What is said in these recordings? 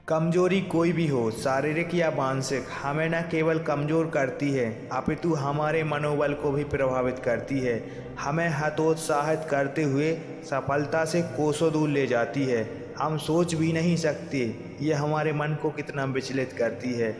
कमजोरी कोई भी हो, शारीरिक या मानसिक, हमें न केवल कमज़ोर करती है अपितु हमारे मनोबल को भी प्रभावित करती है। हमें हतोत्साहित करते हुए सफलता से कोसों दूर ले जाती है। हम सोच भी नहीं सकते ये हमारे मन को कितना विचलित करती है।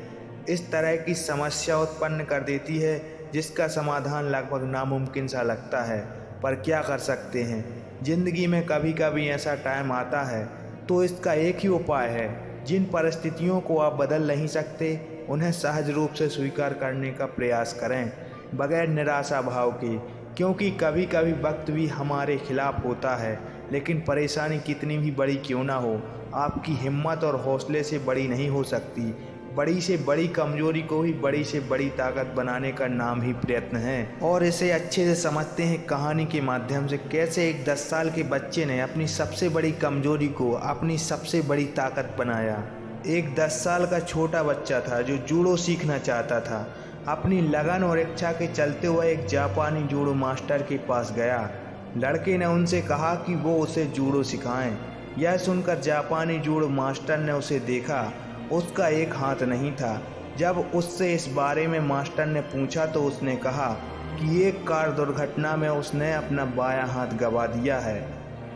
इस तरह की समस्या उत्पन्न कर देती है जिसका समाधान लगभग नामुमकिन सा लगता है। पर क्या कर सकते हैं, ज़िंदगी में कभी कभी ऐसा टाइम आता है। तो इसका एक ही उपाय है, जिन परिस्थितियों को आप बदल नहीं सकते उन्हें सहज रूप से स्वीकार करने का प्रयास करें, बगैर निराशा भाव के। क्योंकि कभी कभी वक्त भी हमारे खिलाफ होता है, लेकिन परेशानी कितनी भी बड़ी क्यों ना हो, आपकी हिम्मत और हौसले से बड़ी नहीं हो सकती। बड़ी से बड़ी कमजोरी को ही बड़ी से बड़ी ताकत बनाने का नाम ही प्रयत्न है। और इसे अच्छे से समझते हैं कहानी के माध्यम से, कैसे एक 10 साल के बच्चे ने अपनी सबसे बड़ी कमजोरी को अपनी सबसे बड़ी ताकत बनाया। एक 10 साल का छोटा बच्चा था जो जूडो सीखना चाहता था। अपनी लगन और इच्छा के चलते हुए एक जापानी जूडो मास्टर के पास गया। लड़के ने उनसे कहा कि वो उसे जूडो सिखाएं। यह सुनकर जापानी जूडो मास्टर ने उसे देखा, उसका एक हाथ नहीं था। जब उससे इस बारे में मास्टर ने पूछा तो उसने कहा कि एक कार दुर्घटना में उसने अपना बायां हाथ गंवा दिया है,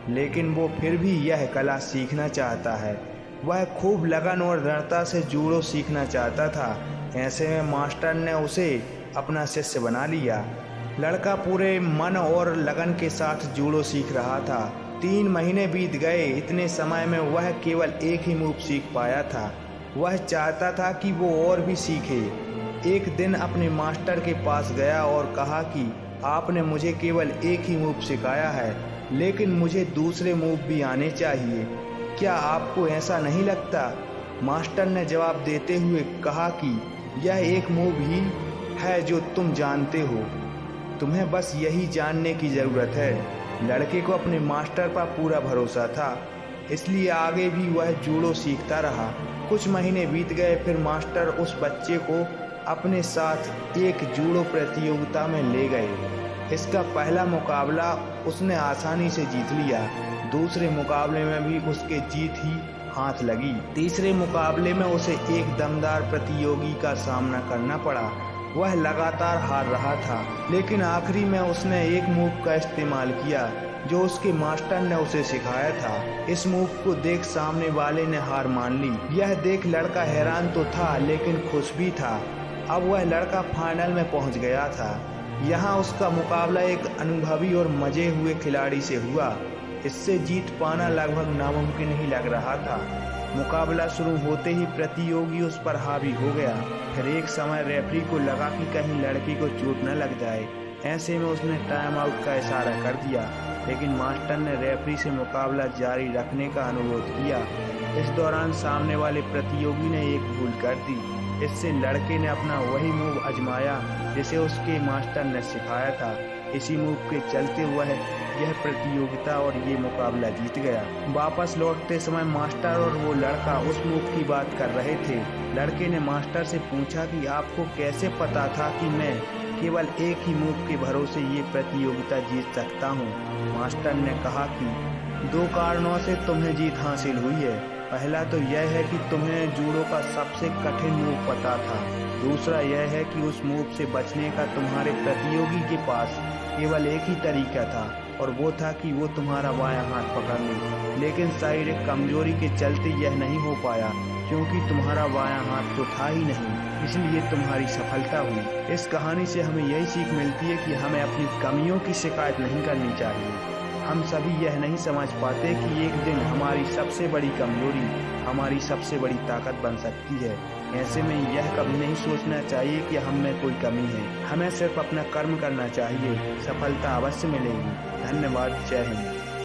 लेकिन वो फिर भी यह कला सीखना चाहता है। वह खूब लगन और दृढ़ता से जूडो सीखना चाहता था। ऐसे में मास्टर ने उसे अपना शिष्य बना लिया। लड़का पूरे मन और लगन के साथ जूडो सीख रहा था। 3 महीने बीत गए। इतने समय में वह केवल एक ही मूव सीख पाया था। वह चाहता था कि वो और भी सीखे। एक दिन अपने मास्टर के पास गया और कहा कि आपने मुझे केवल एक ही मूव सिखाया है, लेकिन मुझे दूसरे मूव भी आने चाहिए। क्या आपको ऐसा नहीं लगता? मास्टर ने जवाब देते हुए कहा कि यह एक मूव ही है जो तुम जानते हो, तुम्हें बस यही जानने की ज़रूरत है। लड़के को अपने मास्टर पर पूरा भरोसा था, इसलिए आगे भी वह जूडो सीखता रहा। कुछ महीने बीत गए। फिर मास्टर उस बच्चे को अपने साथ एक जूडो प्रतियोगिता में ले गए। इसका पहला मुकाबला उसने आसानी से जीत लिया। दूसरे मुकाबले में भी उसके जीत ही हाथ लगी। तीसरे मुकाबले में उसे एक दमदार प्रतियोगी का सामना करना पड़ा। वह लगातार हार रहा था, लेकिन आखिरी में उसने एक मूव का इस्तेमाल किया जो उसके मास्टर ने उसे सिखाया था। इस मूव को देख सामने वाले ने हार मान ली। यह देख लड़का हैरान तो था, लेकिन खुश भी था। अब वह लड़का फाइनल में पहुंच गया था। यहाँ उसका मुकाबला एक अनुभवी और मजे हुए खिलाड़ी से हुआ। इससे जीत पाना लगभग नामुमकिन ही लग रहा था। मुकाबला शुरू होते ही प्रतियोगी उस पर हावी हो गया। फिर एक समय रेफरी को लगा कि कहीं लड़की को चोट न लग जाए। ऐसे में उसने टाइम आउट का इशारा कर दिया, लेकिन मास्टर ने रेफरी से मुकाबला जारी रखने का अनुरोध किया। इस दौरान सामने वाले प्रतियोगी ने एक भूल कर दी। इससे लड़के ने अपना वही मूव आजमाया जिसे उसके मास्टर ने सिखाया था। इसी मूव के चलते वह यह प्रतियोगिता और ये मुकाबला जीत गया। वापस लौटते समय मास्टर और वो लड़का उस मूव की बात कर रहे थे। लड़के ने मास्टर से पूछा कि आपको कैसे पता था कि मैं केवल एक ही मूव के भरोसे ये प्रतियोगिता जीत सकता हूँ? मास्टर ने कहा कि 2 कारणों से तुम्हें जीत हासिल हुई है। पहला तो यह है कि तुम्हें जूडो का सबसे कठिन मूव पता था। दूसरा यह है कि उस मूव से बचने का तुम्हारे प्रतियोगी के पास केवल एक ही तरीका था, और वो था कि वो तुम्हारा बायां हाथ पकड़ ले। लेकिन शारीरिक कमजोरी के चलते यह नहीं हो पाया, क्योंकि तुम्हारा बायां हाथ तो था ही नहीं, इसलिए तुम्हारी सफलता हुई। इस कहानी से हमें यही सीख मिलती है कि हमें अपनी कमियों की शिकायत नहीं करनी चाहिए। हम सभी यह नहीं समझ पाते कि एक दिन हमारी सबसे बड़ी कमजोरी हमारी सबसे बड़ी ताकत बन सकती है। ऐसे में यह कभी नहीं सोचना चाहिए कि हम में कोई कमी है। हमें सिर्फ अपना कर्म करना चाहिए, सफलता अवश्य मिलेगी। धन्यवाद। जय हिंद।